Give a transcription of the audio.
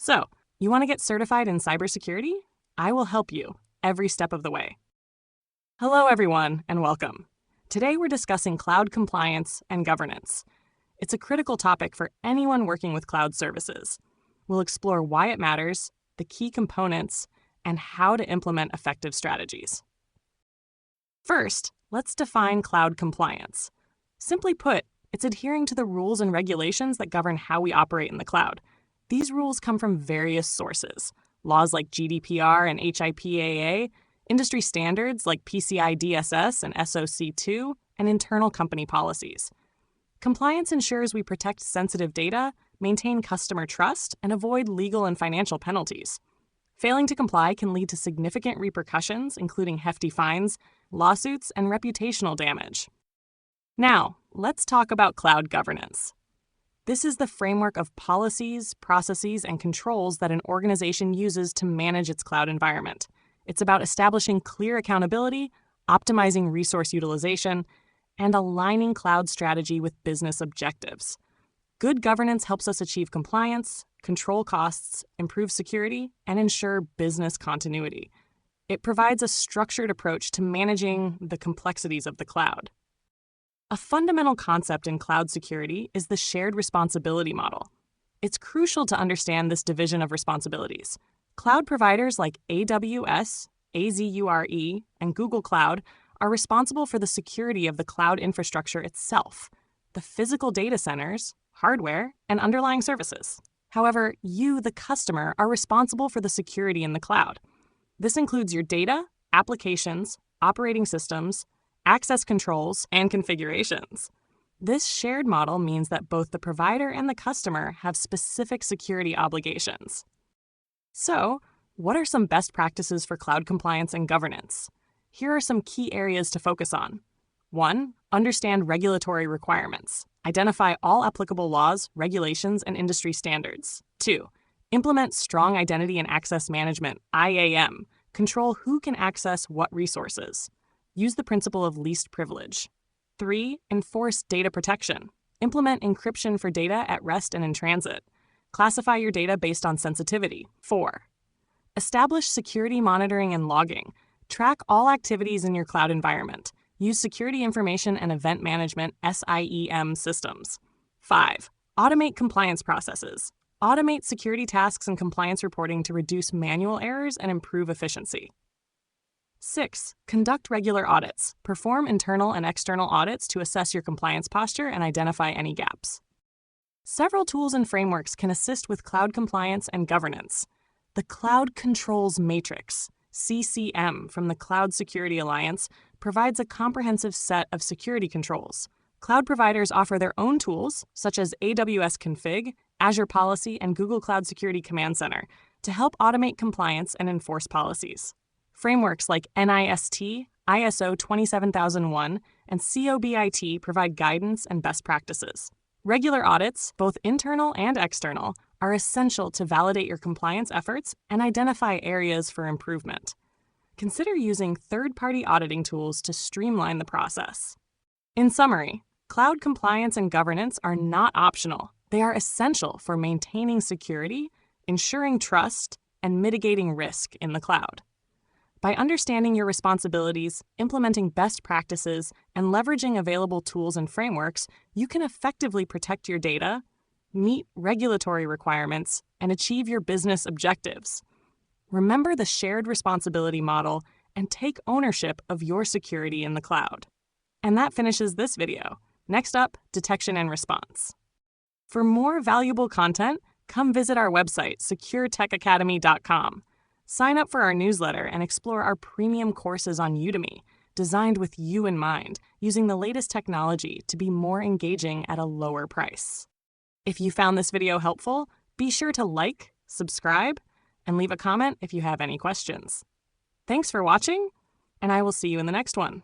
So, you want to get certified in cybersecurity? I will help you every step of the way. Hello, everyone, and welcome. Today, we're discussing cloud compliance and governance. It's a critical topic for anyone working with cloud services. We'll explore why it matters, the key components, and how to implement effective strategies. First, let's define cloud compliance. Simply put, it's adhering to the rules and regulations that govern how we operate in the cloud. These rules come from various sources: laws like GDPR and HIPAA, industry standards like PCI DSS and SOC2, and internal company policies. Compliance ensures we protect sensitive data, maintain customer trust, and avoid legal and financial penalties. Failing to comply can lead to significant repercussions, including hefty fines, lawsuits, and reputational damage. Now, let's talk about cloud governance. This is the framework of policies, processes, and controls that an organization uses to manage its cloud environment. It's about establishing clear accountability, optimizing resource utilization, and aligning cloud strategy with business objectives. Good governance helps us achieve compliance, control costs, improve security, and ensure business continuity. It provides a structured approach to managing the complexities of the cloud. A fundamental concept in cloud security is the shared responsibility model. It's crucial to understand this division of responsibilities. Cloud providers like AWS, Azure, and Google Cloud are responsible for the security of the cloud infrastructure itself, the physical data centers, hardware, and underlying services. However, you, the customer, are responsible for the security in the cloud. This includes your data, applications, operating systems, access controls, and configurations. This shared model means that both the provider and the customer have specific security obligations. So, what are some best practices for cloud compliance and governance? Here are some key areas to focus on. 1. Understand regulatory requirements. Identify all applicable laws, regulations, and industry standards. 2. Implement strong identity and access management, IAM. Control who can access what resources. Use the principle of least privilege. 3. Enforce data protection. Implement encryption for data at rest and in transit. Classify your data based on sensitivity. 4. Establish security monitoring and logging. Track all activities in your cloud environment. Use security information and event management SIEM systems. 5. Automate compliance processes. Automate security tasks and compliance reporting to reduce manual errors and improve efficiency. 6. Conduct regular audits. Perform internal and external audits to assess your compliance posture and identify any gaps. Several tools and frameworks can assist with cloud compliance and governance. The Cloud Controls Matrix, CCM, from the Cloud Security Alliance, provides a comprehensive set of security controls. Cloud providers offer their own tools, such as AWS Config, Azure Policy, and Google Cloud Security Command Center, to help automate compliance and enforce policies. Frameworks like NIST, ISO 27001, and COBIT provide guidance and best practices. Regular audits, both internal and external, are essential to validate your compliance efforts and identify areas for improvement. Consider using third-party auditing tools to streamline the process. In summary, cloud compliance and governance are not optional. They are essential for maintaining security, ensuring trust, and mitigating risk in the cloud. By understanding your responsibilities, implementing best practices, and leveraging available tools and frameworks, you can effectively protect your data, meet regulatory requirements, and achieve your business objectives. Remember the shared responsibility model and take ownership of your security in the cloud. And that finishes this video. Next up, detection and response. For more valuable content, come visit our website, securetechacademy.com. Sign up for our newsletter and explore our premium courses on Udemy, designed with you in mind, using the latest technology to be more engaging at a lower price. If you found this video helpful, be sure to like, subscribe, and leave a comment if you have any questions. Thanks for watching, and I will see you in the next one.